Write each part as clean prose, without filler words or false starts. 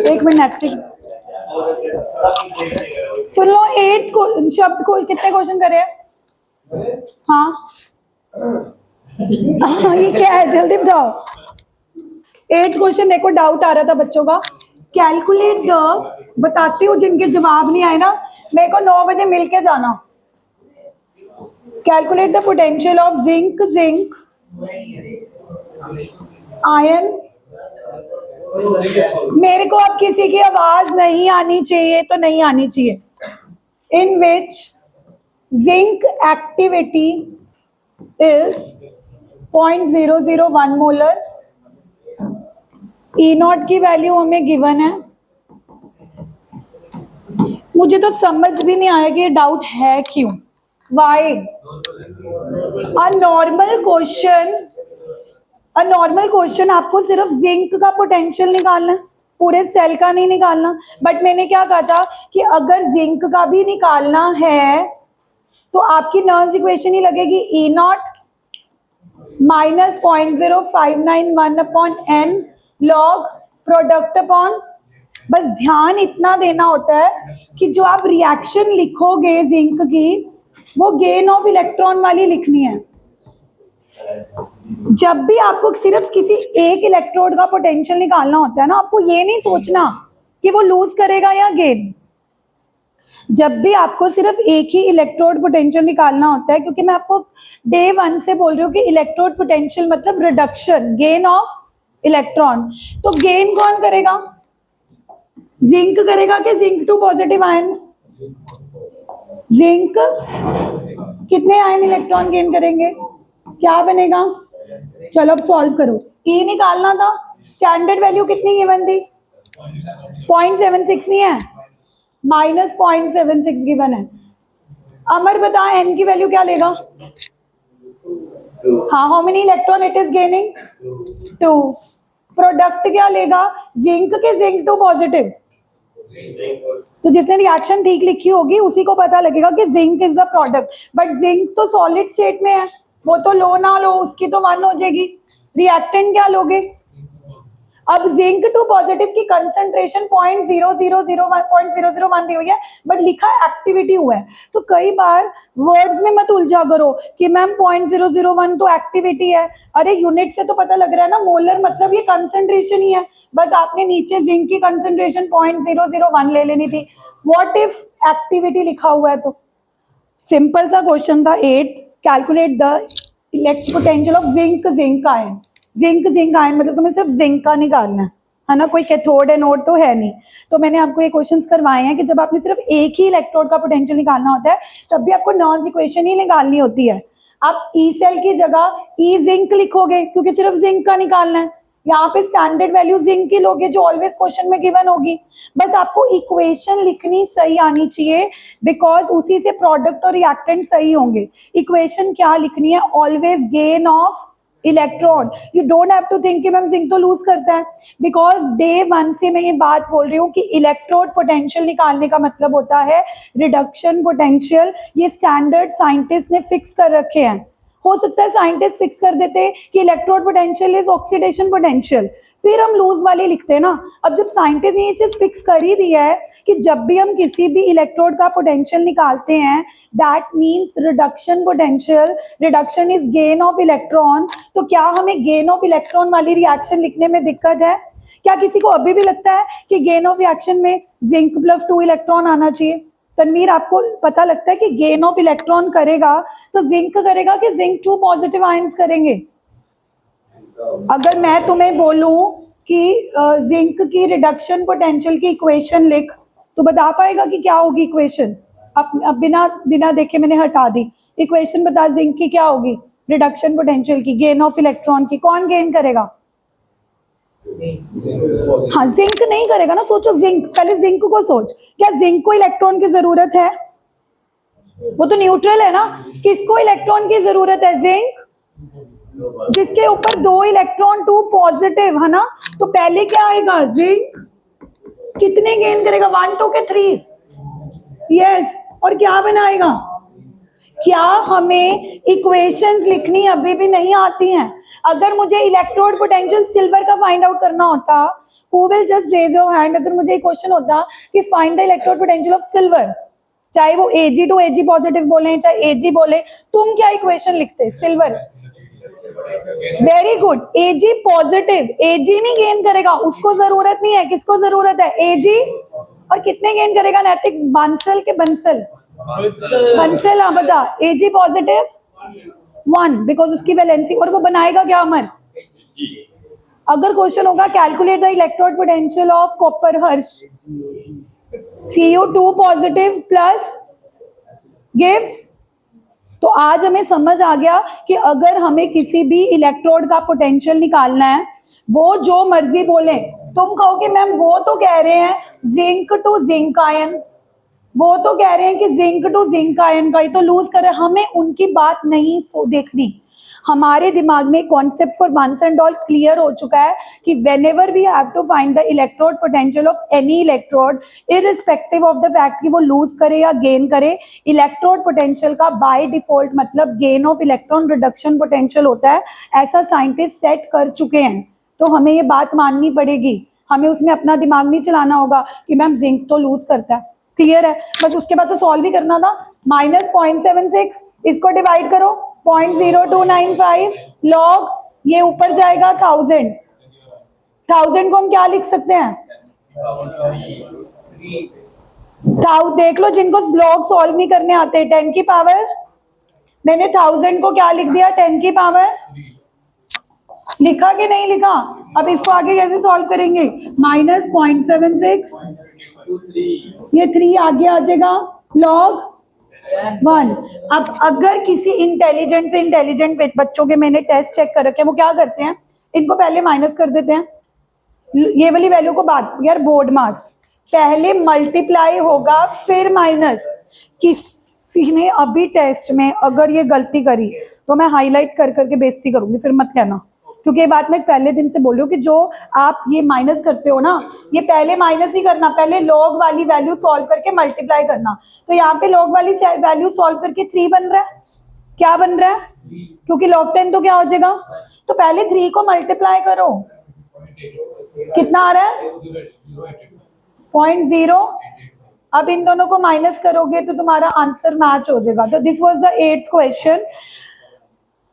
एक मिनट सुन लो। 8 शब्द को कितने क्वेश्चन करे? हाँ ये क्या है, जल्दी बताओ। 8 क्वेश्चन। देखो डाउट आ रहा था बच्चों का। कैलकुलेट द, बताती हूँ जिनके जवाब नहीं आए ना, मेरे को 9 बजे मिलके जाना। Calculate the potential of zinc ion. मेरे को अब किसी की आवाज नहीं आनी चाहिए तो नहीं आनी चाहिए। In which zinc activity is 0.001 molar. E naught की वैल्यू हमें गिवन है। मुझे तो समझ भी नहीं आया कि ये डाउट है क्यों, वाई। अ नॉर्मल क्वेश्चन आपको सिर्फ जिंक का पोटेंशियल निकालना है, पूरे सेल का नहीं निकालना। बट मैंने क्या कहा था कि अगर जिंक का भी निकालना है तो आपकी नॉन इक्वेशन ही लगेगी E naught minus 0.0591 upon n log product upon. बस ध्यान इतना देना होता है कि जो आप रिएक्शन लिखोगे जिंक की, वो गेन ऑफ इलेक्ट्रॉन वाली लिखनी है। जब भी आपको सिर्फ किसी एक इलेक्ट्रोड का पोटेंशियल निकालना होता है ना, आपको ये नहीं सोचना कि वो लूज करेगा या गेन। जब भी आपको सिर्फ एक ही इलेक्ट्रोड पोटेंशियल निकालना होता है, क्योंकि मैं आपको डे 1 से बोल रही हूँ कि इलेक्ट्रोड पोटेंशियल मतलब रिडक्शन, गेन ऑफ इलेक्ट्रॉन। तो गेन कौन करेगा? जिंक करेगा कि zinc two positive ions? Zinc कितने आयन इलेक्ट्रॉन गेन करेंगे? क्या बनेगा? चलो अब सॉल्व करो। ई निकालना था, स्टैंडर्ड वैल्यू कितनी गिवन थी? 0.76 नहीं है, माइनस 0.76 गिवन है। अमर बता एन की वैल्यू क्या लेगा? हाँ, how many electron it is gaining? 2। Product क्या लेगा? जिंक के जिंक टू पॉजिटिव। तो जिसने रिएक्शन ठीक लिखी होगी उसी को पता लगेगा कि zinc is the product. But zinc तो सॉलिड स्टेट में है, वो तो लो ना लो उसकी तो 1 हो जाएगी। रिएक्टेंट क्या लोगे? अब जिंक टू पॉजिटिव की कंसंट्रेशन 0.0001 दी हुई है, बट लिखा एक्टिविटी हुआ है। तो कई बार वर्ड्स में मत उलझा करो कि मैम 0.001 तो एक्टिविटी है। अरे यूनिट से तो पता लग रहा है ना, मोलर मतलब ये कंसंट्रेशन ही है। बस आपने नीचे जिंक की कंसंट्रेशन 0.001 ले लेनी थी। व्हाट इफ एक्टिविटी लिखा हुआ है? तो सिंपल सा क्वेश्चन था 8। Calculate the electric potential of zinc ion. Zinc ion मतलब तुम्हें सिर्फ जिंक का निकालना है ना, कोई कैथोड एनोड तो है नहीं। तो मैंने आपको ये क्वेश्चंस करवाए हैं कि जब आपने सिर्फ एक ही इलेक्ट्रोड का पोटेंशियल निकालना होता है तब भी आपको नॉन इक्वेशन ही निकालनी होती है। आप ई सेल की जगह ई जिंक लिखोगे क्योंकि सिर्फ जिंक का निकालना है। यहाँ पे स्टैंडर्ड वैल्यू जिंक की लोगे जो ऑलवेज क्वेश्चन में गिवन होगी। बस आपको इक्वेशन लिखनी सही आनी चाहिए, बिकॉज उसी से प्रोडक्ट और रिएक्टेंट सही होंगे। इक्वेशन क्या लिखनी है? Always gain of electron. You don't have to think कि मैम जिंक तो लूज करता है, बिकॉज डे 1 से मैं ये बात बोल रही हूँ कि इलेक्ट्रोड पोटेंशियल निकालने का मतलब होता है रिडक्शन पोटेंशियल। ये स्टैंडर्ड साइंटिस्ट ने फिक्स कर रखे हैं। हो सकता है साइंटिस्ट फिक्स कर देते कि electrode potential is oxidation potential, फिर हम लूज वाले लिखते हैं ना। अब जब साइंटिस्ट ने ये चीज फिक्स कर ही दिया है कि जब भी हम किसी भी इलेक्ट्रोड का पोटेंशियल निकालते हैं that means reduction potential, reduction is gain of electron, तो क्या हमें गेन ऑफ इलेक्ट्रॉन वाली रिएक्शन लिखने में दिक्कत है? क्या किसी को अभी भी लगता है कि गेन ऑफ रिएक्शन में जिंक प्लस 2 इलेक्ट्रॉन आना चाहिए? तनवीर, आपको पता लगता है कि गेन ऑफ इलेक्ट्रॉन करेगा तो जिंक करेगा कि जिंक 2 पॉजिटिव आयंस करेंगे? अगर मैं तुम्हें बोलूं कि जिंक की रिडक्शन पोटेंशियल की इक्वेशन लिख, तो बता पाएगा कि क्या होगी इक्वेशन? अब बिना देखे मैंने हटा दी। इक्वेशन बता जिंक की क्या होगी? रिडक्शन पोटेंशियल की, गेन ऑफ इलेक्ट्रॉन की। कौन गेन करेगा? हाँ, जिंक नहीं करेगा ना। सोचो जिंक, पहले जिंक को सोच, क्या जिंक को इलेक्ट्रॉन की जरूरत है? वो तो न्यूट्रल है ना। किसको इलेक्ट्रॉन की जरूरत है? जिंक, जिसके ऊपर 2 इलेक्ट्रॉन 2 पॉजिटिव है ना। तो पहले क्या आएगा? जिंक कितने गेन करेगा? 1 2 के 3? यस। और क्या बनाएगा? क्या हमें इक्वेशंस लिखनी अभी भी नहीं आती हैं? अगर मुझे इलेक्ट्रोड पोटेंशियल सिल्वर का फाइंड आउट करना होता, who will just raise your hand, अगर मुझे क्वेश्चन होता कि find the electrode potential of silver, चाहे वो Ag टू Ag पॉजिटिव बोले चाहे Ag बोले, तुम क्या इक्वेशन लिखते? Silver. Very good, Ag positive, Ag नहीं गेन करेगा, उसको जरूरत नहीं है, किसको जरूरत है? Ag। और कितने गेन करेगा नैतिक? बंसल के बंसल, बंसल। हाँ बता, Ag पॉजिटिव 1 बिकॉज उसकी वैलेंसी, और वो बनाएगा क्या अमर? अगर क्वेश्चन होगा calculate the electrode potential of copper, Harsh, Cu2 positive plus gives. तो आज हमें समझ आ गया कि अगर हमें किसी भी इलेक्ट्रोड का पोटेंशियल निकालना है, वो जो मर्जी बोले, तुम कहो कि मैम वो तो कह रहे हैं जिंक टू जिंक आयन, वो तो कह रहे हैं कि जिंक टू जिंक आयन का ही तो लूज करे, हमें उनकी बात नहीं देखनी। हमारे दिमाग में concept for once and all clear हो चुका है कि whenever we have to find the electrode potential of any electrode, irrespective of the fact कि वो लूज करे या गेन करे, इलेक्ट्रोड पोटेंशियल का बाय डिफॉल्ट मतलब gain of electron reduction potential होता है। ऐसा साइंटिस्ट सेट कर चुके हैं, तो हमें ये बात माननी पड़ेगी। हमें उसमें अपना दिमाग नहीं चलाना होगा कि मैम जिंक तो लूज करता है, क्लियर है? बस उसके बाद तो सॉल्व ही करना था। -0.76, इसको डिवाइड करो 0.0295 लॉग, ये ऊपर जाएगा 1000। 1000 को हम क्या लिख सकते हैं? देख लो जिनको लॉग सॉल्व नहीं करने आते, 10 की पावर, मैंने 1000 को क्या लिख दिया? 10 की पावर। लिखा कि नहीं लिखा? अब इसको आगे कैसे सॉल्व करेंगे? -0.76, ये 3 आगे आ जाएगा, लॉग 1। अब अगर किसी इंटेलिजेंट से इंटेलिजेंट बच्चों के मैंने टेस्ट चेक कर रखे हैं, वो क्या करते हैं? इनको पहले माइनस कर देते हैं, ये वाली वैल्यू को बाद, यार बोर्ड मास, पहले मल्टीप्लाई होगा फिर माइनस। किसी ने अभी टेस्ट में अगर ये गलती करी तो मैं हाईलाइट कर करके बेइज्जती करूंगी, फिर मत कहना, क्योंकि ये बात मैं पहले दिन से बोल रही हूँ कि जो आप ये माइनस करते हो ना, ये पहले माइनस ही करना, पहले लॉग वाली वैल्यू सॉल्व करके मल्टीप्लाई करना। तो यहाँ पे लॉग वाली वैल्यू सॉल्व करके 3 बन रहा है, क्या बन रहा है? क्योंकि log 10 तो क्या हो जाएगा? तो पहले 3 को मल्टीप्लाई करो, कितना आ रहा है? 0.0। अब इन दोनों को माइनस करोगे तो तुम्हारा आंसर मैच हो जाएगा। तो this was the 8th question.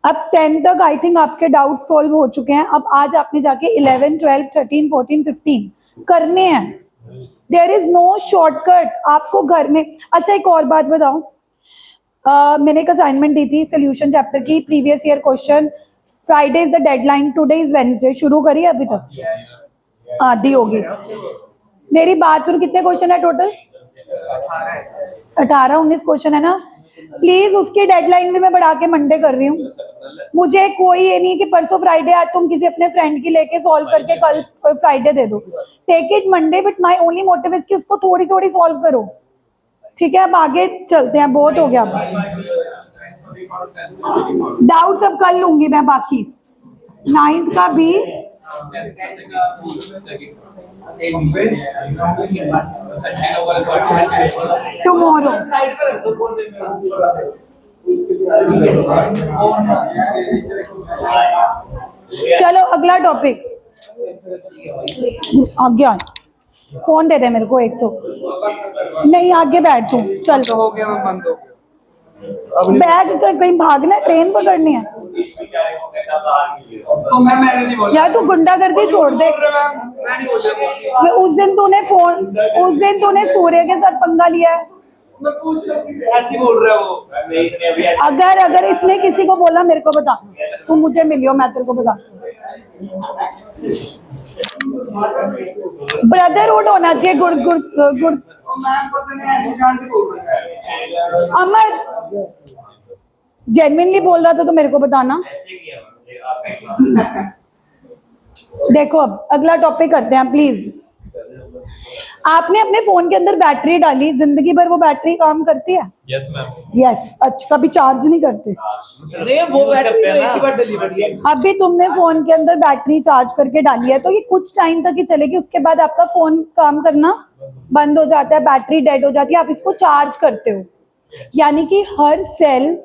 अब 10 तक आई थिंक आपके डाउट सॉल्व हो चुके हैं। अब आज आपने जाके 11, 12, 13, 14, 15 करने हैं। देयर इज नो शॉर्टकट आपको घर में। अच्छा एक और बात बताओ, मैंने एक असाइनमेंट दी थी सोल्यूशन चैप्टर की, previous year question. Friday is the deadline, today is Wednesday. शुरू करिए अभी तक, आधी होगी। मेरी बात सुनो, कितने क्वेश्चन है टोटल? 18-19 क्वेश्चन है ना। प्लीज उसकी डेडलाइन भी मैं बढ़ा के मंडे कर रही हूँ। मुझे कोई ये नहीं कि परसों फ्राइडे आज तुम किसी अपने फ्रेंड की लेके सॉल्व करके कल फ्राइडे दे दो। Take it Monday, but my only motive is कि उसको थोड़ी थोड़ी सॉल्व करो, ठीक है? अब आगे चलते हैं, बहुत हो गया। डाउट सब कर लूंगी मैं, बाकी 9th का भी टुमारो। चलो अगला टॉपिक, आगे आ। फोन दे दे मेरे को एक, तो नहीं आगे बैठ तू, चल। तो हो गया बंद हो बैग, कहीं भागना है, ट्रेन पकड़नी है? यार तू गुंडागर्दी छोड़ दे। उस दिन तूने सूर्य के साथ पंगा लिया है। मैं पूछ रहा हूँ, ऐसे बोल रहा है वो। अगर इसने किसी को बोला मेरे को बता, तू मुझे मिलियो, मैं तेरे को बता। ब्रदरहुड होना चाहिए, गुड। अमर जेन्युइनली बोल रहा था तो मेरे को बताना। देखो अब अगला टॉपिक करते हैं प्लीज। आपने अपने फोन के अंदर बैटरी डाली, जिंदगी भर वो बैटरी काम करती है? Yes ma'am. यस। अच्छा, कभी चार्ज नहीं करते? नहीं, वो बैटरी तो एक ही बार डिलीवरी है। अभी तुमने फोन के अंदर बैटरी चार्ज करके डाली है तो ये कुछ टाइम तक ही चलेगी, उसके बाद आपका फोन काम करना बंद हो जाता है, बैटरी डेड हो जाती है, आप इसको चार्ज करते हो। यानी कि हर सेल,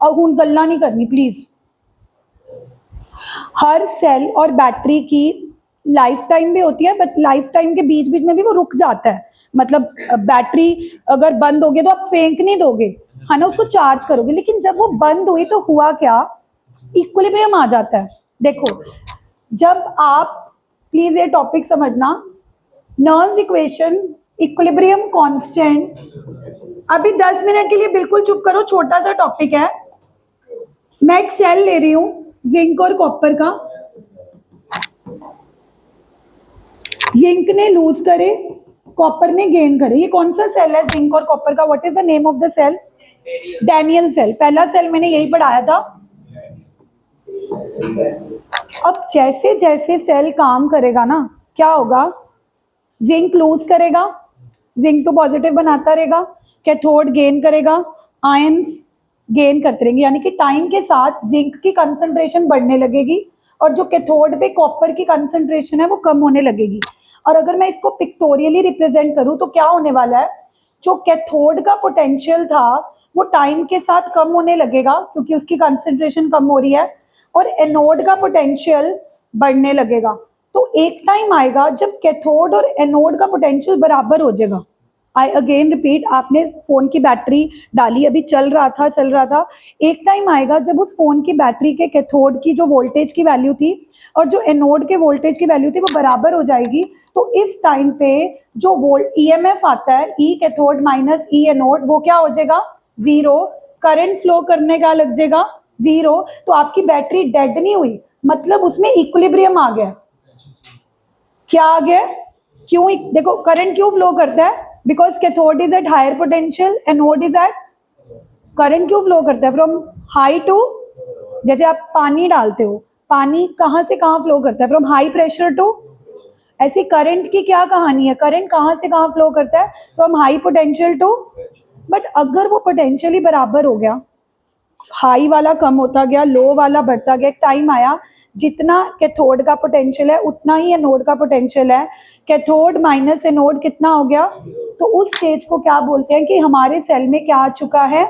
और हूं गल्ला नहीं करनी प्लीज, हर सेल और बैटरी की लाइफ टाइम भी होती है, बट लाइफ टाइम के बीच बीच में भी वो रुक जाता है। मतलब बैटरी अगर बंद होगी तो आप फेंक नहीं दोगे, है ना, उसको चार्ज करोगे। लेकिन जब वो बंद हुई तो हुआ क्या, इक्विलिब्रियम आ जाता है। देखो, जब आप, प्लीज ये टॉपिक समझना, नॉर्म्स इक्वेशन, इक्विलिब्रियम कांस्टेंट। अभी 10 मिनट के लिए बिल्कुल चुप करो, छोटा सा टॉपिक है। मैं एक सेल ले रही हूं जिंक और कॉपर का, जिंक ने लूज करे, कॉपर ने गेन करे। ये कौन सा सेल है जिंक और कॉपर का? What is the name of the cell? Daniell cell. पहला सेल मैंने यही पढ़ाया था। अब जैसे जैसे सेल काम करेगा ना, क्या होगा, जिंक लूज करेगा, जिंक टू पॉजिटिव बनाता रहेगा, कैथोड गेन करेगा, आयंस गेन करते रहेंगे। यानी कि टाइम के साथ जिंक की कंसंट्रेशन बढ़ने लगेगी और जो कैथोड पे कॉपर की कंसंट्रेशन है वो कम होने लगेगी। और अगर मैं इसको पिक्टोरियली रिप्रेजेंट करूं तो क्या होने वाला है, जो कैथोड का पोटेंशियल था वो टाइम के साथ कम होने लगेगा क्योंकि उसकी कंसंट्रेशन कम हो रही है, और एनोड का पोटेंशियल बढ़ने लगेगा। तो एक टाइम आएगा जब कैथोड और एनोड का पोटेंशियल बराबर हो जाएगा। आई अगेन रिपीट, आपने फोन की बैटरी डाली, अभी चल रहा था, एक टाइम आएगा जब उस फोन की बैटरी के कैथोड की जो वोल्टेज की वैल्यू थी और जो एनोड के वोल्टेज की वैल्यू थी वो बराबर हो जाएगी। तो इस टाइम पे जो वोल्ट ईएमएफ आता है, ई कैथोड माइनस ई एनोड, वो क्या हो जाएगा, जीरो। करंट फ्लो करने का लग जाएगा जीरो। तो आपकी बैटरी डेड नहीं हुई, मतलब उसमें इक्विलिब्रियम आ गया। क्या आ गया? क्यों? देखो, करंट क्यों फ्लो करता है? Because cathode is at higher potential, anode is at, current क्यों फ्लो करता है फ्रॉम हाई टू, जैसे आप पानी डालते हो, पानी कहां से कहां फ्लो करता है, फ्रॉम हाई प्रेशर टू, ऐसी करंट की क्या कहानी है, करंट कहां से कहां फ्लो करता है, from high potential to. But अगर वो पोटेंशियली बराबर हो गया, हाई वाला कम होता गया, लो वाला बढ़ता गया, एक टाइम आया जितना कैथोड का पोटेंशियल है उतना ही एनोड का पोटेंशियल है, कैथोड माइनस एनोड कितना हो गया, तो उस स्टेज को क्या बोलते हैं कि हमारे सेल में क्या आ चुका है।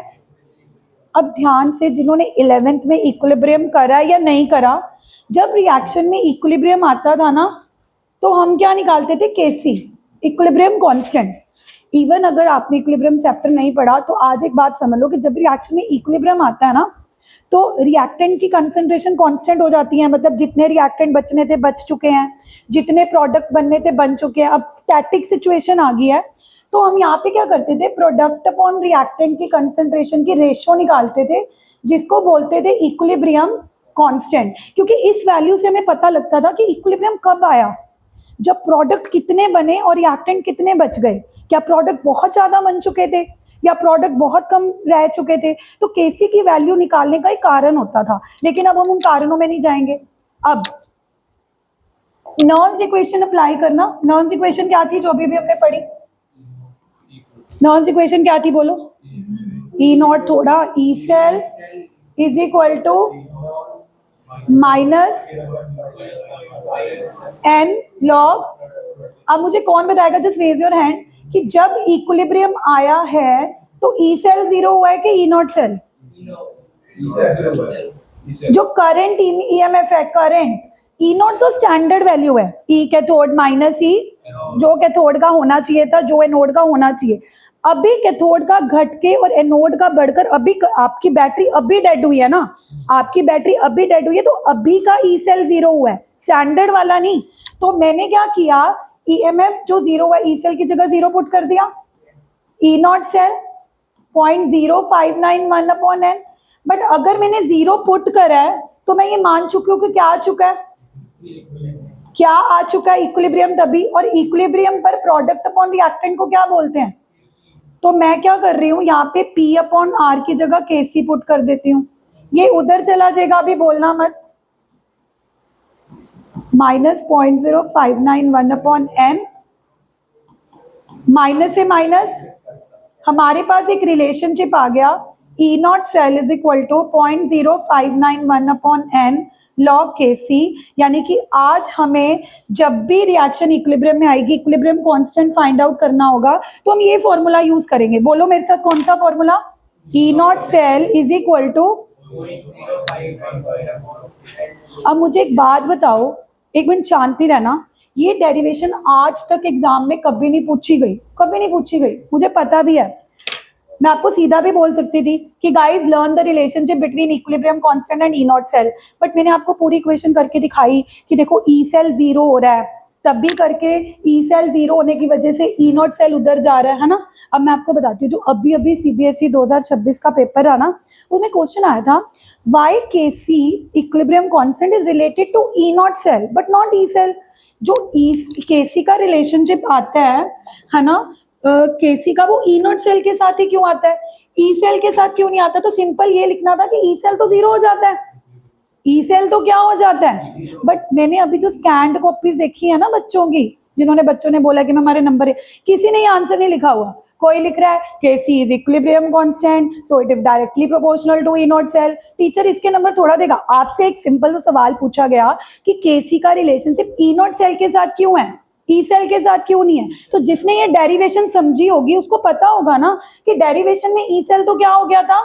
अब ध्यान से, जिन्होंने 11th में इक्विलिब्रियम करा या नहीं करा, जब रिएक्शन में इक्विलिब्रियम आता था ना तो हम क्या निकालते थे, केसी, इक्विलिब्रियम कांस्टेंट। इवन अगर आपने इक्विलिब्रियम चैप्टर नहीं पढ़ा तो आज एक बात समझ लो कि जब रिएक्शन में इक्विलिब्रियम आता है ना तो रिएक्टेंट की कंसंट्रेशन कांस्टेंट हो जाती है। मतलब जितने रिएक्टेंट बचने थे बच चुके हैं, जितने प्रोडक्ट बनने थे बन चुके हैं। अब स्टैटिक सिचुएशन आ गई है, तो हम यहाँ पे क्या करते थे, प्रोडक्ट अपॉन रिएक्टेंट की कंसंट्रेशन की रेशियो निकालते थे, जिसको बोलते थे इक्विलिब्रियम कांस्टेंट। क्योंकि इस वैल्यू से हमें पता लगता था कि इक्विलिब्रियम कब आया, जब प्रोडक्ट कितने बने और रिएक्टेंट कितने बच गए। क्या प्रोडक्ट बहुत ज्यादा बन चुके थे या प्रोडक्ट बहुत कम रह चुके थे। तो केसी की वैल्यू निकालने का एक कारण होता था, लेकिन अब हम उन कारणों में नहीं जाएंगे। अब नॉर्म्स इक्वेशन अप्लाई करना। नॉर्म्स इक्वेशन क्या थी जो भी हमने पढ़ी? नॉर्म्स इक्वेशन क्या थी बोलो? ई नॉट थोड़ा, E cell is equal to minus N log. अब मुझे कौन बताएगा, जस्ट रेज योर हैंड, कि जब इक्विलिब्रियम आया है तो ई सेल जीरो हुआ है कि ई नॉट सेल? जो करंट ईएमएफ है, करंट ई नॉट तो स्टैंडर्ड वैल्यू है, ई कैथोड माइनस ई जो कैथोड का होना चाहिए था, जो एनोड का होना चाहिए। अभी कैथोड का घट के और एनोड का बढ़कर अभी आपकी बैटरी अभी डेड हुई है ना, आपकी बैटरी अभी डेड हुई है, तो अभी का ई सेल जीरो हुआ है, स्टैंडर्ड वाला नहीं। तो मैंने क्या किया, ईएमएफ जो जीरो हुआ ई सेल की जगह जीरो पुट कर दिया, E not cell 0.0591 upon n. But अगर मैंने जीरो पुट करा है तो मैं ये मान चुकी हूँ कि क्या आ चुका है, क्या आ चुका है, इक्विलिब्रियम तभी। और इक्विलिब्रियम पर प्रोडक्ट अपॉन रिएक्टेंट को क्या बोलते हैं? तो मैं क्या कर रही हूँ, यहाँ पे P अपॉन आर की जगह केसी पुट कर देती हूँ, ये उधर चला जाएगा, अभी बोलना मत। माइनस 0.0591 अपॉन एन, माइनस से माइनस, हमारे पास एक रिलेशनशिप आ गया, E not cell is equal to 0.0591 upon n log K c. यानी कि आज हमें जब भी रिएक्शन इक्विलिब्रियम में आएगी, इक्विलिब्रियम कांस्टेंट फाइंड आउट करना होगा, तो हम ये फॉर्मूला यूज करेंगे। बोलो मेरे साथ, कौन सा formula? E not cell is equal to अब मुझे एक बात बताओ, एक मिनट शांति रहना, ये डेरिवेशन आज तक एग्जाम में कभी नहीं पूछी गई, कभी नहीं पूछी गई, मुझे पता भी है। मैं आपको सीधा भी बोल सकती थी कि guys learn the relationship between equilibrium constant and E not cell, but मैंने आपको पूरी इक्वेशन करके दिखाई कि देखो ई सेल जीरो हो रहा है, तब भी करके ई सेल जीरो होने की वजह से ई नॉट सेल उधर जा रहा है ना। अब मैं आपको बताती हूँ, जो अभी अभी सीबीएसई 2026 का पेपर रहा ना, उसमें क्वेश्चन आया था why K C equilibrium constant is related to E not cell but not E cell. जो ई के सी का रिलेशनशिप आता है ना, केसी का, वो ई नॉट सेल के साथ ही क्यों आता है, ई सेल के साथ क्यों नहीं आता? तो सिंपल ये लिखना था कि ई सेल तो जीरो हो जाता है, ई सेल तो क्या हो जाता है। बट मैंने अभी जो स्कैंड कॉपीज देखी है ना बच्चों की, जिन्होंने बच्चों ने बोला कि मैं हमारे नंबर है, किसी ने ये आंसर नहीं लिखा हुआ। कोई लिख रहा है KC is equilibrium constant so it is directly proportional to E not cell. Teacher इसके नंबर थोड़ा देगा। आपसे एक सिंपल सा सवाल पूछा गया कि केसी का रिलेशनशिप ई नॉट सेल के साथ क्यों है, ई सेल के साथ क्यों नहीं है? तो जिसने ये डेरिवेशन समझी होगी उसको पता होगा ना कि डेरिवेशन में ई सेल तो क्या हो गया था,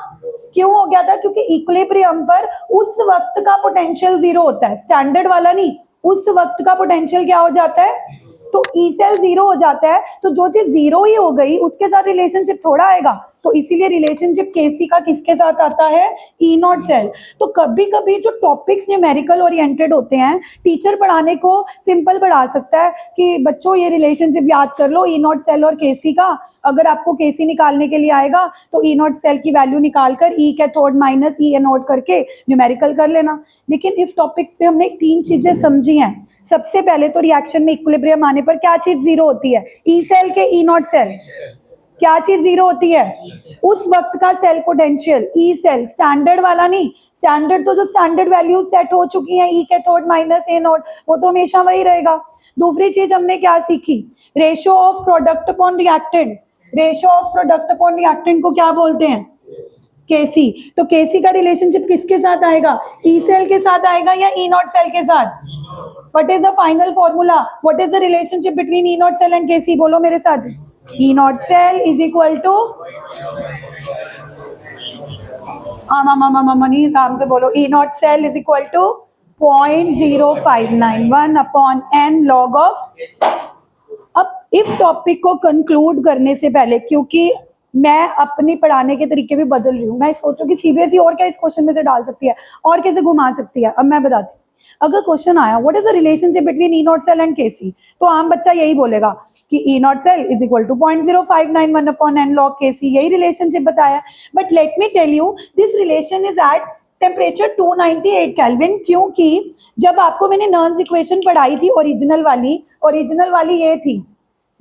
क्यों हो गया था? क्योंकि इक्विलिब्रियम पर उस वक्त का पोटेंशियल जीरो होता है, स्टैंडर्ड वाला नहीं। उस वक्त का पोटेंशियल क्या हो जाता है? तो ई सेल जीरो हो जाता है। तो जो चीज जीरो ही हो गई उसके साथ रिलेशनशिप थोड़ा आएगा। तो इसीलिए रिलेशनशिप केसी का किसके साथ आता है? ई नॉट सेल। तो कभी कभी जो टॉपिक्स न्यूमेरिकल ओरिएंटेड होते हैं, टीचर पढ़ाने को सिंपल पढ़ा सकता है कि बच्चों ये रिलेशनशिप याद कर लो ई नॉट सेल और केसी का। अगर आपको केसी निकालने के लिए आएगा तो ई नॉट सेल की वैल्यू निकालकर ई कैथोड माइनस ई एनोड करके न्यूमेरिकल कर लेना। लेकिन इस टॉपिक पे हमने 3 चीजें समझी हैं। सबसे पहले तो रिएक्शन में इक्विलिब्रियम आने पर क्या चीज जीरो होती है? ई सेल के ई नॉट सेल। क्या चीज जीरो होती है? उस वक्त का cell potential, E cell, standard वाला नहीं। स्टैंडर्ड तो जो स्टैंडर्ड वैल्यू सेट हो चुकी है, ई कैथोड माइनस ए नोड, वो तो हमेशा वही रहेगा। दूसरी चीज हमने क्या सीखी? Ratio of product upon reactant. Ratio of product upon reactant को क्या बोलते हैं? केसी। तो केसी का रिलेशनशिप किसके साथ आएगा? ई सेल के साथ आएगा या ई नॉट सेल के साथ? What is the final formula? What is the relationship between E not cell and KC? बोलो मेरे साथ। E not cell is equal to, मनी नाम से बोलो, E not cell is equal to 0.0591 upon n log of. अब इस topic को कंक्लूड करने से पहले, क्योंकि मैं अपनी पढ़ाने के तरीके भी बदल रही हूँ, मैं सोचूं कि सीबीएसई और क्या इस क्वेश्चन में से डाल सकती है और कैसे घुमा सकती है। अब मैं बताती हूँ, अगर क्वेश्चन आया what is the relationship between E not cell and KC, तो आम बच्चा यही बोलेगा कि E not cell is equal to 0.0591 upon n log KC, यही रिलेशनशिप बताया। But let me tell you this relation is at temperature 298 kelvin, क्योंकि जब आपको मैंने नर्न्स इक्वेशन पढ़ाई थी ओरिजिनल वाली ये थी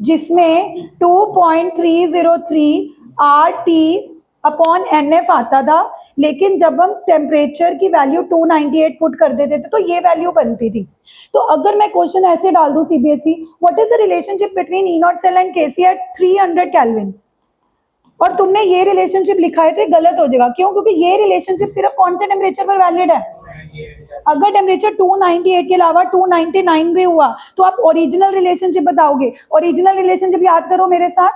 जिसमें 2.303 RT अपॉन NF आता था, लेकिन जब हम टेम्परेचर की वैल्यू 298 पुट कर देते थे तो ये वैल्यू बनती थी। तो अगर मैं क्वेश्चन ऐसे डाल दूं CBSE, what is the relationship between E not cell and KC at 300 kelvin, और तुमने ये रिलेशनशिप लिखा है तो ये गलत हो जाएगा। क्यों? क्योंकि ये रिलेशनशिप सिर्फ कौन से टेम्परेचर पर वैलिड है? अगर टेम्परेचर 298 के अलावा 299 भी हुआ तो आप ओरिजिनल रिलेशनशिप बताओगे। ओरिजिनल रिलेशनशिप याद करो मेरे साथ,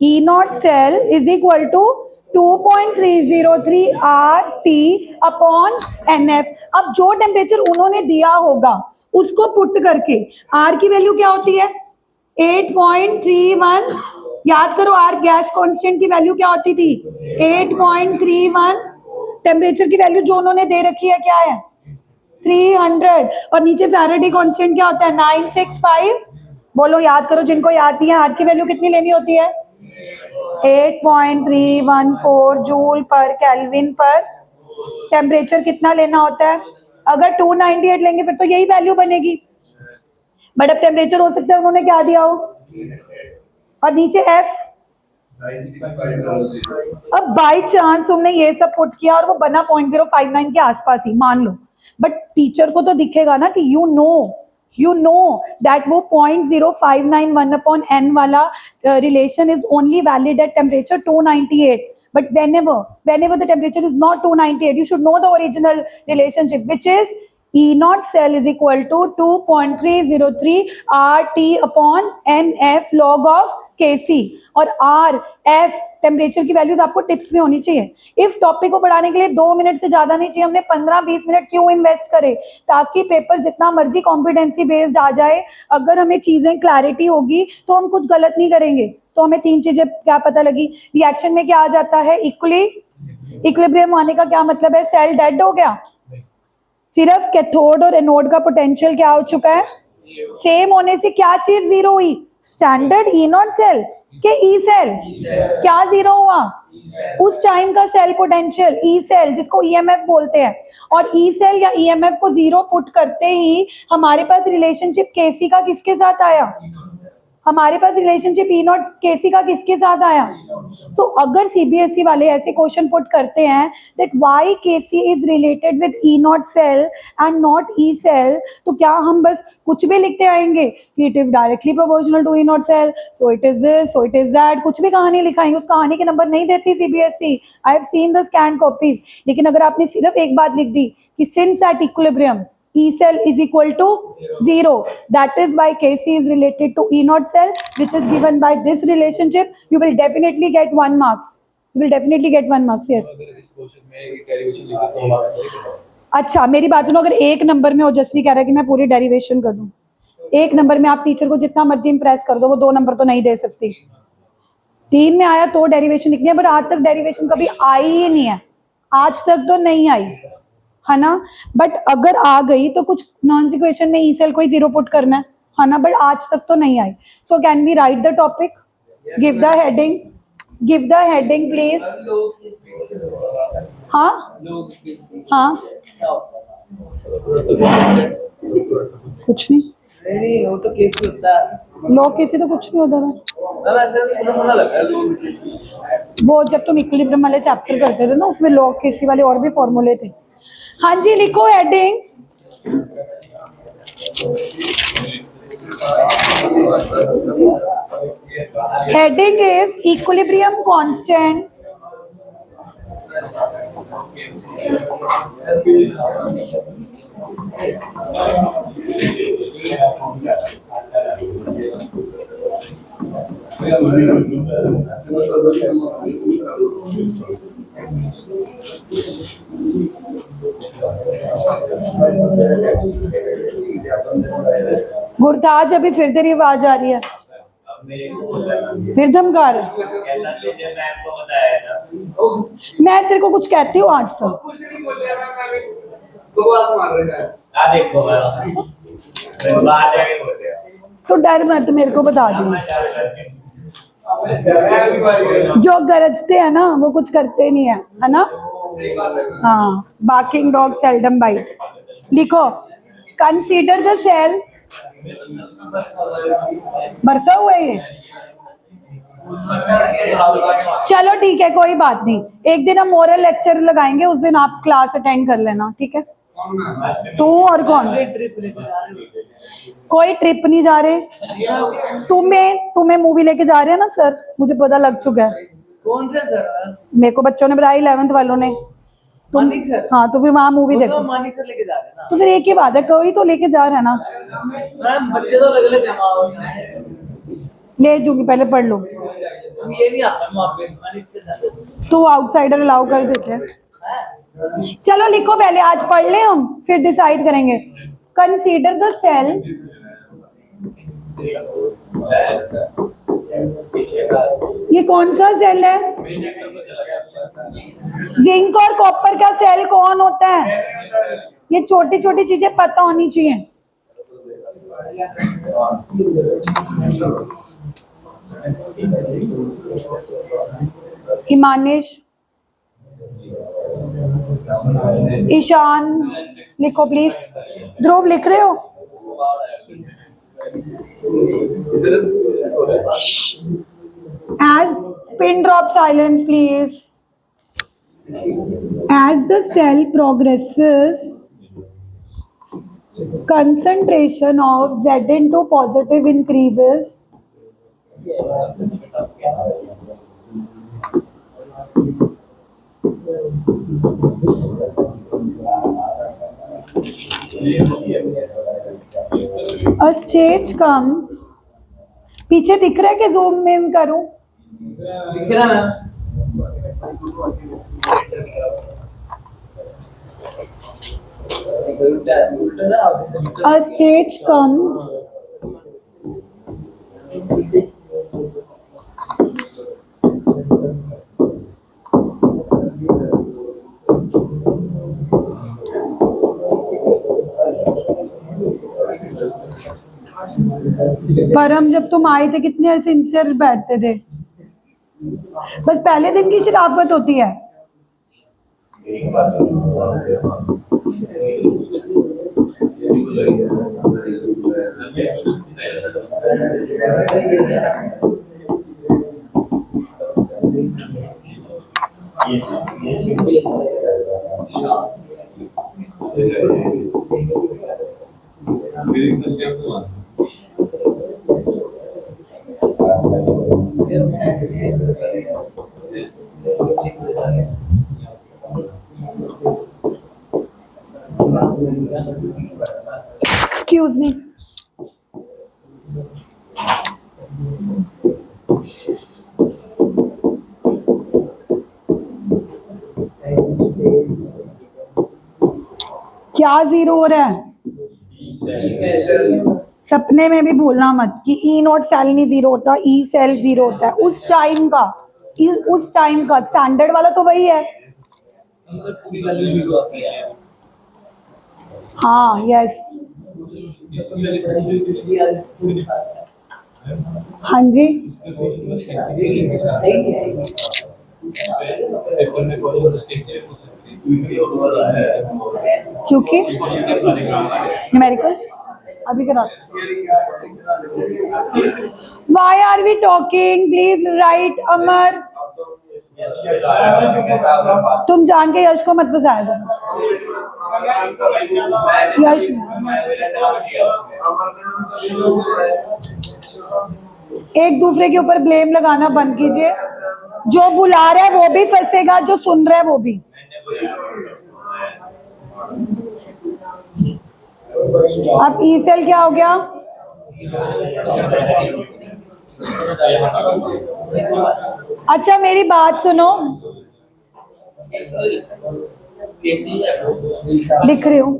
E not cell is equal to 2.303 RT upon NF। अब जो टेम्परेचर उन्होंने दिया होगा उसको पुट करके R की वैल्यू क्या होती है? 8.31। याद करो R गैस कांस्टेंट की वैल्यू क्या होती थी? 8.31। टेम्परेचर की वैल्यू जो उन्होंने दे रखी है क्या है? 300। और नीचे फैराडे कांस्टेंट क्या होता है? 965। बोलो, याद करो जिनको याद नहीं है, R की वैल्यू कितनी लेनी होती है? 8.314 जूल पर केल्विन पर टेम्परेचर कितना लेना होता है? अगर 298 लेंगे फिर तो यही वैल्यू बनेगी, बट अब टेम्परेचर हो सकता है उन्होंने क्या दिया हो, और नीचे F। अब बाय चांस तुमने ये सब पुट किया और वो बना 0.059 के आसपास ही, मान लो, बट टीचर को तो दिखेगा ना कि यू नो दैट वो 0.0591 अपॉन n वाला relation is only valid eight temperature 298. But whenever the temperature is not 298, you should know the original relationship, which is E naught cell is equal to 2.303 RT upon NF log of Kc और R, F temperature की values आपको tips में होनी चाहिए। If topic को पढ़ाने के लिए 2 मिनट से ज्यादा नहीं चाहिए, हमने 15-20 मिनट क्यों इन्वेस्ट करे, ताकि पेपर जितना मर्जी कॉम्पिटेंसी बेस्ड आ जाए, अगर हमें चीजें क्लैरिटी होगी तो हम कुछ गलत नहीं करेंगे। तो हमें 3 चीजें क्या पता लगी, रिएक्शन में क्या आ जाता है, इक्विलिब्रियम आने का क्या मतलब है, सेल डेड हो गया, सिर्फ कैथोड और एनोड का पोटेंशियल क्या हो चुका है, सेम होने से क्या चीज जीरो हुई, स्टैंडर्ड ई नॉट सेल के ई सेल क्या जीरो हुआ, उस टाइम का सेल पोटेंशियल ई सेल जिसको ईएमएफ बोलते हैं, और ई सेल या ईएमएफ को जीरो पुट करते ही हमारे पास रिलेशनशिप केसी का किसके साथ आया, हमारे पास रिलेशनशिप ई नॉट केसी का किसके साथ आया। सो अगर सीबीएसई वाले ऐसे क्वेश्चन पुट करते हैं that why KC is related with E not cell and naught E cell, तो क्या हम बस कुछ भी लिखते आएंगे कि it is directly proportional to E not cell, so it is this, so it is that, कुछ भी कहानी लिखाएंगे, उस कहानी के नंबर नहीं देती CBSE. I have seen the scan copies. लेकिन अगर आपने सिर्फ एक बात लिख दी कि since at equilibrium E cell is equal to 0. That is why Kc is related to E naught cell, which is given by this relationship. You will definitely get 1 marks. You will definitely get 1 marks. Yes. अगर इस question में एक derivation लिखा तो marks मिलेगा। अच्छा मेरी बात सुनो, अगर 1 नंबर में ओजस्वी कह रहा है कि मैं पूरी डेरिवेशन कर दूं, 1 नंबर में आप टीचर को जितना मर्जी इंप्रेस कर दो, वो 2 नंबर तो नहीं दे सकती। 3 में आया तो डेरिवेशन लिखनी है, पर आज तक डेरिवेशन कभी आई ही नहीं है, आज तक तो नहीं आई है ना। बट अगर आ गई तो कुछ नॉन इक्वेशन में ई सेल को ही 0 पुट करना है ना, बट आज तक तो नहीं आई। So can we write the topic, give the heading please. हाँ हाँ कुछ नहीं, नहीं वो तो केस होता है, लॉग केसी तो कुछ नहीं होता था। मैं ऐसे सुना लगा है लोग केस। वो जब तुम इक्विलिब्रियम वाले चैप्टर करते थे ना, उसमें लॉग केसी वाले और भी फॉर्मूले थे। हाँ जी लिखो heading. Heading is equilibrium constant Gurtaj, अभी फिर तेरी आवाज आ रही है, फिर धमका रहा है। मैं तेरे को कुछ कहती हूँ आज तक? कुछ नहीं बोल रहा मैं बकवास मार रहा है। आ देखो मैं बात आगे बोल रहा हूं, तो डर मत, मेरे को बता दी। जो गरजते हैं ना वो कुछ करते नहीं है ना। हाँ, बार्किंग डॉग सेल्डम बाइट। लिखो, कंसीडर द सेल, बरसा हुआ है ये। चलो ठीक है, कोई बात नहीं, एक दिन हम मोरल लेक्चर लगाएंगे, उस दिन आप क्लास अटेंड कर लेना, ठीक है। तू और कौन? कोई ट्रिप नहीं जा रहे, तुम्हें मूवी लेके जा रहे हैं ना सर, मुझे पता लग चुका है। कौन से सर? मेरे को बच्चों ने बताया 11th वालों ने। मानिक सर? हाँ, तो फिर वहाँ मूवी देखो। तो मानिक सर लेके जा रहे हैं ना। तो फिर एक ही बात है, कोई तो लेके जा रहा है ना। मैम बच्चे तो अलग अलग है, ले जूंगी, पहले पढ़ लो। ये नहीं आता वहाँ पे मानिक सर। तो आउटसाइडर अलाउ कर देते हैं। चलो लिखो पहले, आज पढ़ ले हम, फिर डिसाइड करेंगे। कंसीडर द सेल, ये कौन सा सेल है? जिंक और कॉपर का सेल कौन होता है? ये छोटी छोटी चीजें पता होनी चाहिए। हिमानिश, ईशान लिखो प्लीज। ध्रुव लिख रहे हो? As pin drop silence please. As the cell progresses, concentration of Zn2 positive increases. A stage comes, पीछे दिख रहा है कि जूम इन करूं? दिख रहा है A stage comes परम, जब तुम आए थे कितने सिंसियर बैठते थे। बस पहले दिन की शराफत होती है। Excuse me. क्या जीरो हो रहा है? सपने में भी भूलना मत कि ई नॉट सेल नहीं जीरो होता, ई सेल जीरो होता है उस टाइम का। उस टाइम का स्टैंडर्ड वाला तो वही है। हाँ, यस, हाँ जी। क्योंकि न्यूमेरिकल्स अभी करा। Why are we talking? Please write अमर। तुम जान के यश को मत फंसाया करो। यश एक दूसरे के ऊपर ब्लेम लगाना बंद कीजिए। जो बुला रहा है वो भी फंसेगा, जो सुन रहा है वो भी। अब ई सेल क्या हो गया? अच्छा मेरी बात सुनो, लिख रही हूँ।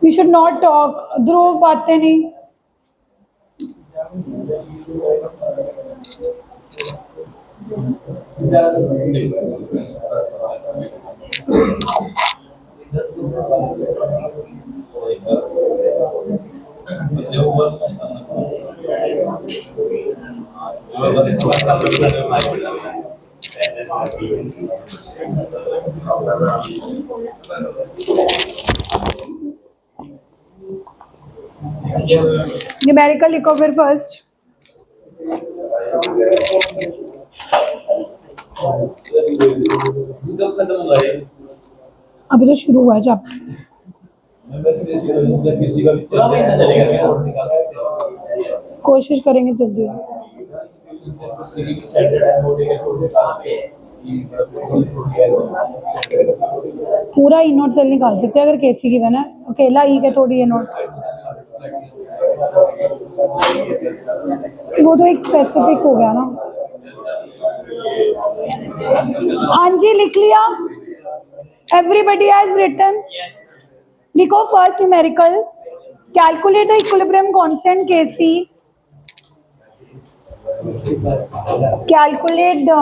We should not talk. ध्रुव बातें नहीं। न्यूमेरिकल लिखो फिर फर्स्ट। अभी तो शुरू हुआ है जब कोशिश करेंगे जल्दी। पूरा ई नोट सेल निकाल सकते हैं अगर केसी गिवन है, अकेला ई के थोड़ी ए नोट, वो तो एक स्पेसिफिक हो गया ना। हाँ जी लिख लिया, एवरीबडी हैज रिटन। लिखो first numerical, calculate the equilibrium constant KC, calculate the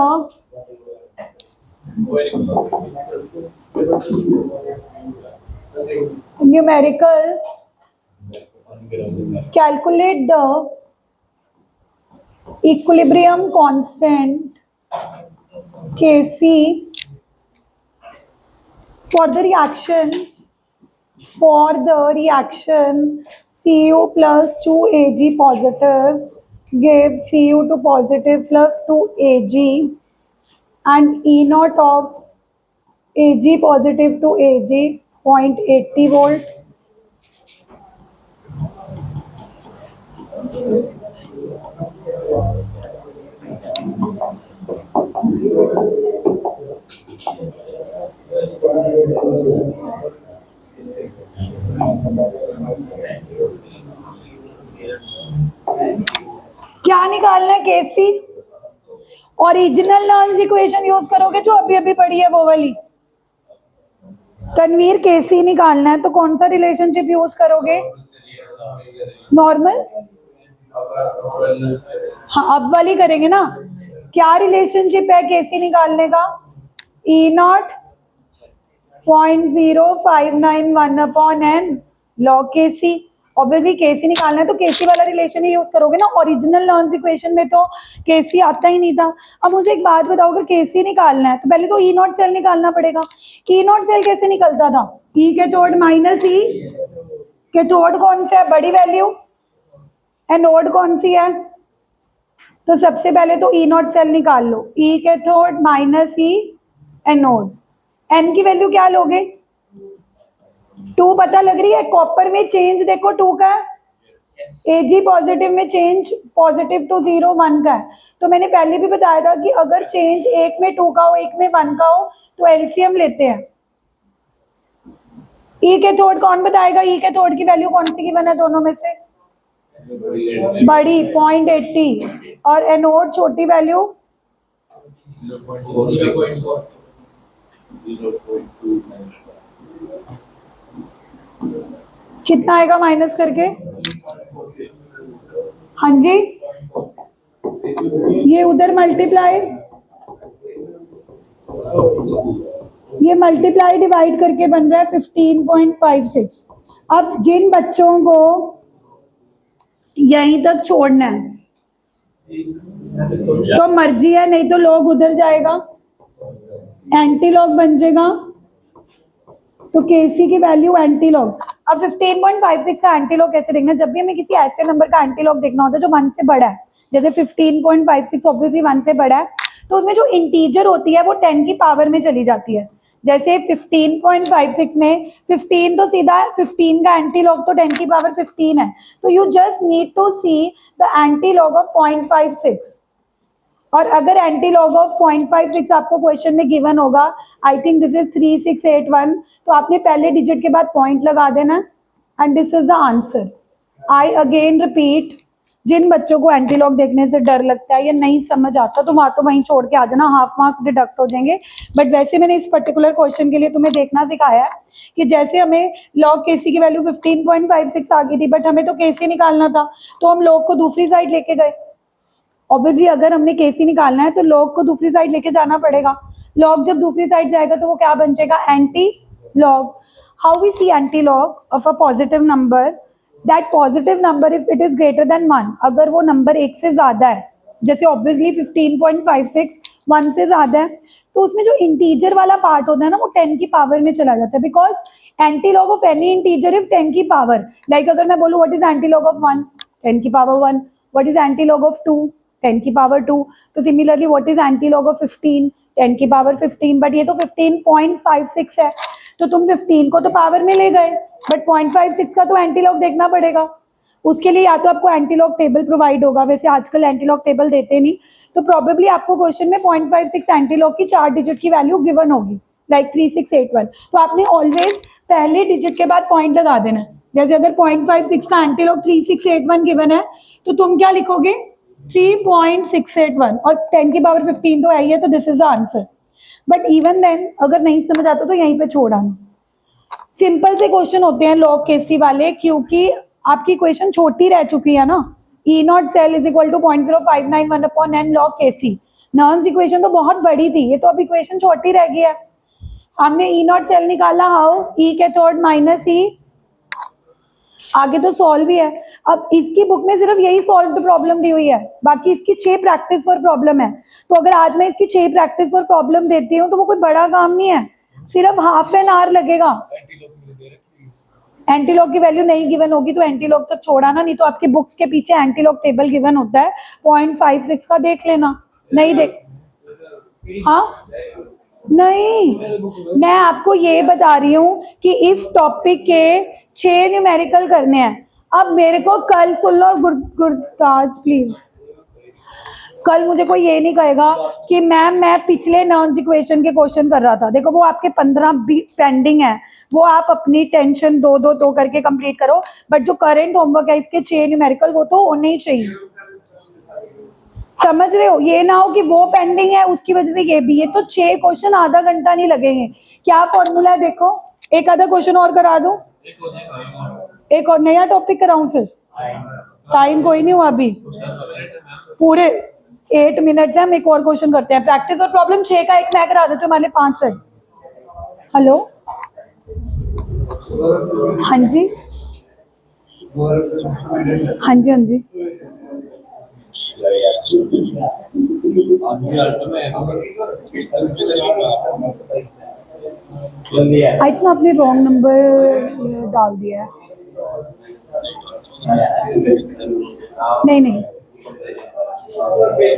numerical, calculate the equilibrium constant Kc for the reaction Cu plus 2Ag positive give Cu2 positive plus 2Ag and E naught of Ag positive to Ag 0.80 volt. क्या निकालना है केसी? Original learns equation use करोगे जो अभी अभी पढ़ी है वो वाली। तनवीर केसी निकालना है तो कौन सा रिलेशनशिप यूज करोगे? नॉर्मल, हाँ अब वाली करेंगे ना। क्या रिलेशनशिप है केसी निकालने का? E nought 0.0591 upon n log KC. Obviously KC निकालना है तो केसी वाला रिलेशन ही यूज करोगे ना। ओरिजिनल लर्न्स इक्वेशन में तो केसी आता ही नहीं था। अब मुझे एक बात बताओ, अगर केसी निकालना है तो पहले तो ई नॉट सेल निकालना पड़ेगा। ई नॉट सेल कैसे निकलता था? ई कैथोड माइनस ई कैथोड कौन सा है? बड़ी वैल्यू। एनोड कौन सी है? तो सबसे पहले तो ई नॉट सेल निकाल लो, ई cathode minus E anode. N की वैल्यू क्या लोगे? 2 पता लग रही है। कॉपर में चेंज देखो 2 का है, Ag पॉजिटिव में चेंज पॉजिटिव टू 0 1 का है। तो मैंने पहले भी बताया था कि अगर चेंज एक में 2 का हो एक में 1 का हो तो एलसीएम लेते हैं। ई कैथोड कौन बताएगा? ई कैथोड की वैल्यू कौन सी गिवन है दोनों में से? बड़ी 0.80 और एनोड छोटी वैल्यू 0.4 कितना आएगा माइनस करके? हाँ जी, ये उधर मल्टीप्लाई, ये मल्टीप्लाई डिवाइड करके बन रहा है 15.56। अब जिन बच्चों को यहीं तक छोड़ना है तो मर्जी है, नहीं तो लॉग उधर जाएगा, एंटी लॉग बन जाएगा। तो केसी की वैल्यू एंटी लॉग। अब 15.56 का एंटी लॉग कैसे देखना? जब भी हमें किसी ऐसे नंबर का एंटी लॉग देखना होता है जो 1 से बड़ा है, जैसे 15.56 ऑब्वियसली 1 से बड़ा है, तो उसमें जो इंटीजर होती है वो 10 की पावर में चली जाती है। जैसे 15.56 में 15 तो सीधा 15 का एंटी लॉग तो 10 की पावर 15 है। तो you just need to see the anti log of 0.56। और अगर एंटी लॉग ऑफ 0.56 आपको क्वेश्चन में गिवन होगा, आई थिंक दिस इज 3681, तो आपने पहले डिजिट के बाद पॉइंट लगा देना and this is the answer. I again repeat, जिन बच्चों को एंटी लॉग देखने से डर लगता है या नहीं समझ आता तो वहीं छोड़ के आ जाना, हाफ मार्क्स डिडक्ट हो जाएंगे। बट वैसे मैंने इस पर्टिकुलर क्वेश्चन के लिए तुम्हें देखना सिखाया है कि जैसे हमें लॉग केसी की वैल्यू 15.56 आ गई थी, बट हमें तो केसी निकालना था तो हम लॉग को दूसरी साइड लेके गए। ऑब्वियसली अगर हमने केसी निकालना है तो लॉग को दूसरी साइड लेके जाना पड़ेगा। लॉग जब दूसरी साइड जाएगा तो वो क्या बन जाएगा? Anti log. How we see anti log of a positive number? That positive number if it is greater than 1, अगर वो नंबर 1 से ज्यादा है, जैसे ऑब्वियसली 15.56 1 से ज्यादा है, तो उसमें जो इंटीजर वाला पार्ट होता है ना वो 10 की पावर में चला जाता है। Because anti log of any integer if 10 की पावर, लाइक अगर मैं बोलूँ what is anti log of 1, 10 की power 1, what is anti log of 2, 10 की पावर 2, तो similarly what is anti log of 15, 10 की पावर 15। बट ये तो 15.56 है तो तुम 15 को तो पावर में ले गए, बट 0.56 का तो एंटी लॉग देखना पड़ेगा। उसके लिए या तो आपको एंटीलॉग टेबल प्रोवाइड होगा, वैसे आजकल एंटीलॉग टेबल देते नहीं, तो प्रोबेबली आपको क्वेश्चन में 0.56 एंटीलॉग की 4 डिजिट की वैल्यू गिवन होगी, लाइक 3681। तो आपने ऑलवेज पहले डिजिट के बाद पॉइंट लगा देना है। जैसे अगर 0.56 का एंटीलॉग 3681 गिवन है तो तुम क्या लिखोगे 3.681, और 10 की पावर 15 तो है ही है, तो this is the answer. But even then अगर नहीं समझ आता तो यहीं पे छोड़ आना। सिंपल से क्वेश्चन होते हैं लॉग केसी वाले, क्योंकि आपकी इक्वेशन छोटी रह चुकी है ना। E not cell is equal to 0.0591 upon n log KC. Nernst equation तो बहुत बड़ी थी, ये तो अब इक्वेशन छोटी रह गई है। हमने ई नॉट सेल निकाला, हाउ, ई के थर्ड माइनस ई, आगे तो सॉल्व ही है। अब इसकी बुक में सिर्फ यही सॉल्व्ड प्रॉब्लम दी हुई है, बाकी इसकी 6 प्रैक्टिस फॉर प्रॉब्लम है। तो अगर आज मैं इसकी 6 प्रैक्टिस फॉर प्रॉब्लम देती हूँ तो वो कोई बड़ा काम नहीं है, सिर्फ हाफ एन आवर लगेगा। एंटीलॉग की वैल्यू नहीं गिवन होगी तो एंटीलॉग तक छोड़ाना, नहीं तो आपकी बुक्स के पीछे एंटीलॉग टेबल गिवन होता है, 0.56 का देख लेना। नहीं देख, हाँ नहीं, मैं आपको ये बता रही हूँ कि इस टॉपिक के 6 न्यूमेरिकल करने हैं। अब मेरे को कल सुन लो गुरताज प्लीज, कल मुझे कोई ये नहीं कहेगा कि मैम मैं पिछले नॉन इक्वेशन के क्वेश्चन कर रहा था। देखो वो आपके 15 पेंडिंग है, वो आप अपनी टेंशन दो करके कंप्लीट करो, बट जो करंट होमवर्क है इसके 6 न्यूमेरिकल वो तो होने ही चाहिए। समझ रहे हो, ये ना हो कि वो पेंडिंग है उसकी वजह से ये भी है। तो 6 क्वेश्चन आधा घंटा नहीं लगेंगे। क्या फॉर्मूला है देखो, एक आधा क्वेश्चन और करा दूं, एक और नया टॉपिक कराऊं फिर? टाइम कोई नहीं हुआ अभी, पूरे 8 मिनट्स है, हम एक और क्वेश्चन करते हैं। प्रैक्टिस और प्रॉब्लम 6 का एक मैं करा देती हूँ, हमारे 5 रह। हेलो, हाँ जी, हाँ जी, हाँ जी, आई थिंक आपने रॉन्ग नंबर डाल दिया है। नहीं नहीं, ओके,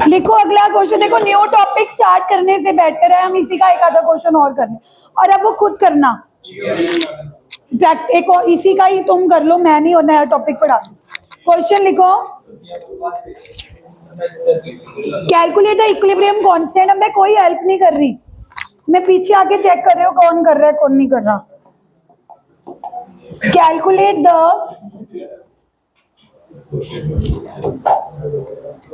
लिखो अगला क्वेश्चन। देखो न्यू टॉपिक स्टार्ट करने से बेटर है हम इसी का एक आधा क्वेश्चन और कर लें, और अब वो खुद करना, एक और इसी का ही तुम कर लो, मैं नहीं और नया टॉपिक पढ़ा। क्वेश्चन लिखो, कैलकुलेट द इक्विलिब्रियम कांस्टेंट। अब मैं कोई हेल्प नहीं कर रही, मैं पीछे आके चेक कर रही हूँ कौन कर रहा है कौन नहीं कर रहा। कैलकुलेट द,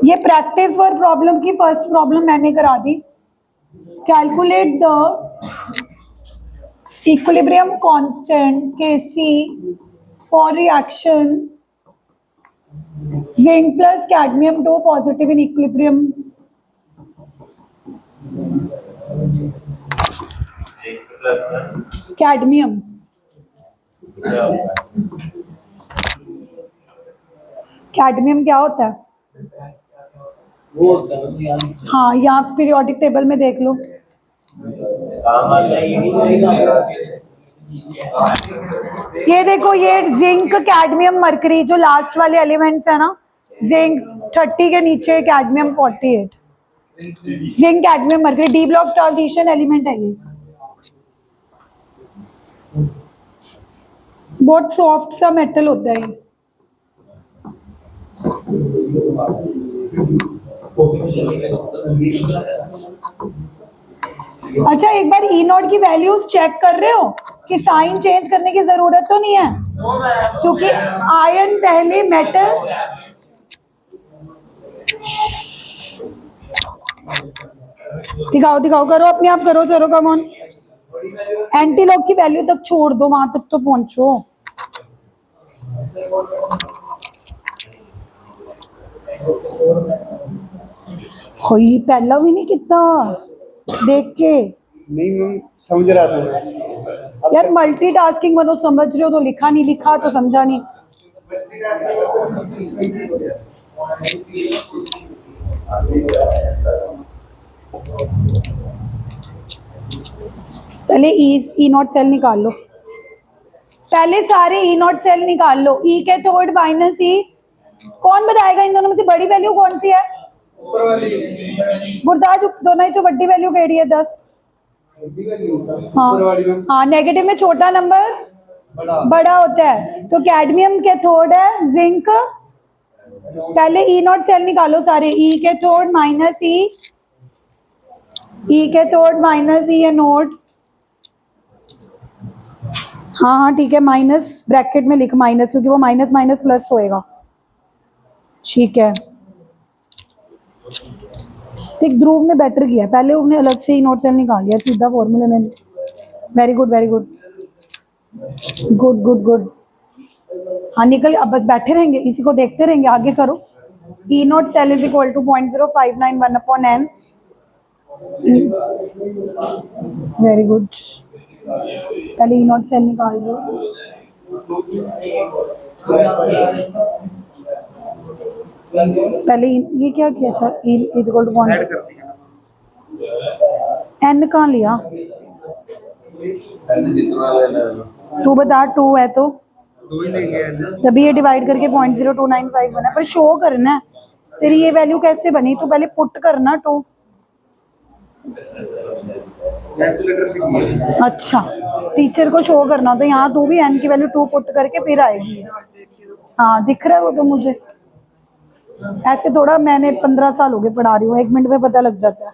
ये प्रैक्टिस फॉर प्रॉब्लम की फर्स्ट प्रॉब्लम मैंने करा दी। Calculate the equilibrium constant Kc for reaction zinc plus cadmium 2 positive in equilibrium. Cadmium, cadmium क्या होता है? हाँ, यहाँ पीरियोडिक टेबल में देख लो। ये देखो, ये जिंक कैडमियम मरकरी जो लास्ट वाले एलिमेंट्स है ना, जिंक 30 के नीचे cadmium 48, zinc cadmium mercury D block transition element है ये। बहुत सॉफ्ट सा मेटल होता है ये। अच्छा, एक बार ई नॉट की वैल्यूज चेक कर रहे हो कि साइन चेंज करने की जरूरत तो नहीं है, क्योंकि आयन पहले मेटल। दिखाओ दिखाओ, करो अपने आप करो, चलो कम ऑन। एंटीलॉग की वैल्यू तक छोड़ दो, वहां तक तो पहुंचो। होई पहला भी नहीं कितना देख के नहीं मैं समझ रहा था यार, मल्टीटास्किंग बनो, समझ रहे हो तो लिखा, नहीं लिखा तो समझा नहीं। पहले ई नॉट सेल निकाल लो, पहले सारे ई नॉट सेल निकाल लो। ई के थर्ड माइनस ई, कौन बताएगा इन दोनों में से बड़ी वैल्यू कौन सी है? गुरदाज दोनों ही जो बड़ी वैल्यू केड़ी है 10। हाँ, नेगेटिव में छोटा नंबर बड़ा होता है, तो कैडमियम कैथोड है, जिंक पहले ई नॉट सेल निकालो सारे, E cathode minus E cathode minus E anode. हाँ हाँ ठीक है, माइनस ब्रैकेट में लिख माइनस, क्योंकि वो माइनस माइनस प्लस होएगा। ठीक है, एक ध्रुव ने बेटर किया, पहले उसने अलग से ही नोट सेल निकाल लिया सीधा फॉर्मूले में। Very good very good good good good. हाँ निकल, अब बस बैठे रहेंगे, इसी को देखते रहेंगे, आगे करो। E nought cell is equal to 0.0591/n। Very good, पहले ई नोट सेल निकाल दो। पहले ये क्या किया था, E is equal to N कहाँ लिया, तू बता, 2 है तो तभी ये डिवाइड करके 0.0295 बना, पर शो करना है तेरी ये वैल्यू कैसे बनी, तू पहले पुट करना 2। अच्छा, टीचर को शो करना, तो यहाँ तू भी एन की वैल्यू 2 पुट करके फिर आएगी। हाँ दिख रहा है वो तो मुझे, ऐसे थोड़ा, मैंने 15 साल हो गए पढ़ा रही हूँ, 1 मिनट में पता लग जाता है।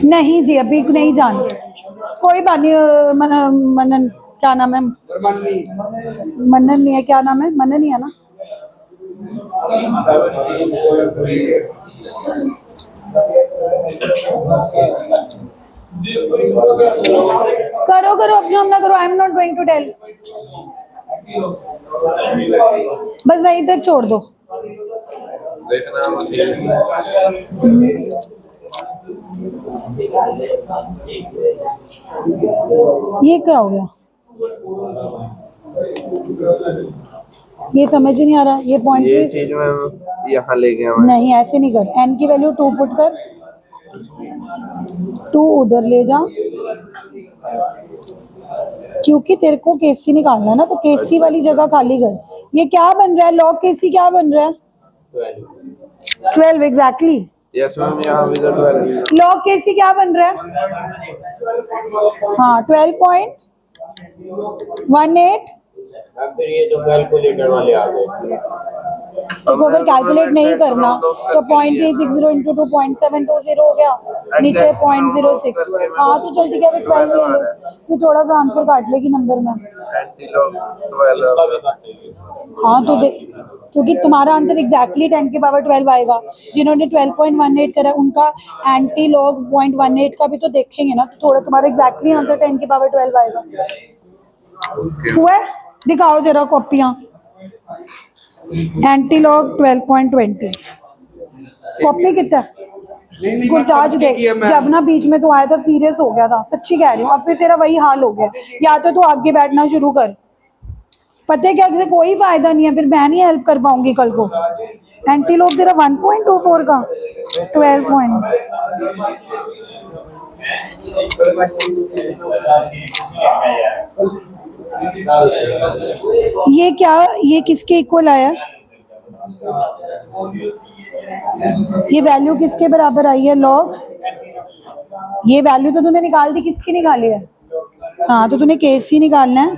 नहीं जी अभी नहीं जान, कोई बात नहीं। मनन क्या नाम है, मनन नहीं है, क्या नाम है, मनन ही है ना। करो करो, अपना अपना करो, I am not going to tell, बस वहीं तक छोड़ दो। ये क्या हो गया, ये समझ ही नहीं आ रहा, ये पॉइंट ये चीज मैं यहाँ ले गया। नहीं ऐसे नहीं कर, एन की वैल्यू 2 पुट कर, 2 उधर ले जा, क्योंकि तेरे को केसी निकालना है ना, तो केसी वाली जगह खाली कर। ये क्या बन रहा है, लॉग केसी क्या बन रहा है, 12 एग्जैक्टली। यस मैम, यहाँ भी 12। लॉग केसी क्या बन रहा है, हाँ 12.18। फिर ये जो कैलकुलेटर वाले आ गए, देखो अगर कैलकुलेट नहीं करना तो 0.360 इंटू 2.720 हो गया, नीचे 0.06। हाँ तो चल ठीक है, फिर 12 ले ले, फिर थोड़ा सा आंसर काट लेगी नंबर में। हाँ तो क्योंकि तुम्हारा आंसर एग्जैक्टली 10 की पावर 12 आएगा, जिन्होंने 12.18 करा उनका एंटी लॉग 0.18 का भी तो देखेंगे ना, तो थोड़ा तुम्हारा एग्जैक्टली आंसर 10 की पावर 12 आएगा। हुआ, दिखाओ जरा कॉपियां, एंटी लॉग 12.20 कॉपी कितना गुरताज देख, जब ना बीच में तो आया था सीरियस हो गया था, सच्ची कह रही हूँ, अब फिर तेरा वही हाल हो गया, या तो तू आगे बैठना शुरू कर, पता है क्या कि कोई फायदा नहीं है, फिर मैं नहीं हेल्प कर पाऊंगी कल को। एंटी लॉग तेरा 1.24 का 12 पॉइंट, ये क्या, ये किसके इक्वल आया, ये वैल्यू किसके बराबर आई है, लॉग, ये वैल्यू तो तूने निकाल दी, किसकी निकाली है, हाँ तो तूने केसी निकालना है,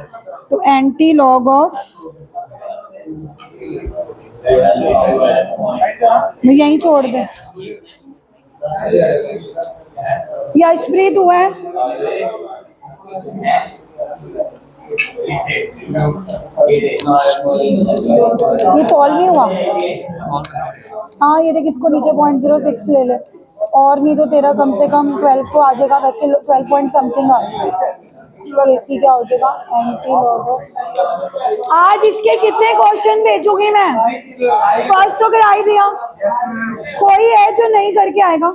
तो एंटी लॉग ऑफ, यहीं छोड़ दे, यशप्रीत हुआ है, ये सॉल्व नहीं हुआ, हाँ ये देख, इसको नीचे 0.06 ले ले, और नहीं तो तेरा कम से कम 12 को आ जाएगा, वैसे 12 पॉइंट समथिंग आ जाएगा। केसी क्या हो जाएगा, एंटी लॉग ऑफ। आज इसके कितने क्वेश्चन भेजूंगी मैं, फर्स्ट तो करा ही दिया, कोई है जो नहीं करके आएगा,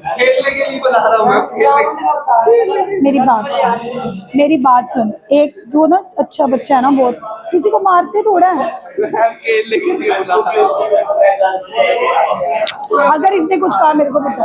खेलने के लिए बता रहा हूँ मैं, मेरी बात सुन, एक दो ना अच्छा बच्चा है ना बहुत, किसी को मारते थोड़ा है, खेलने के लिए बता रहा हूँ। अगर इसने कुछ कहा मेरे को बता।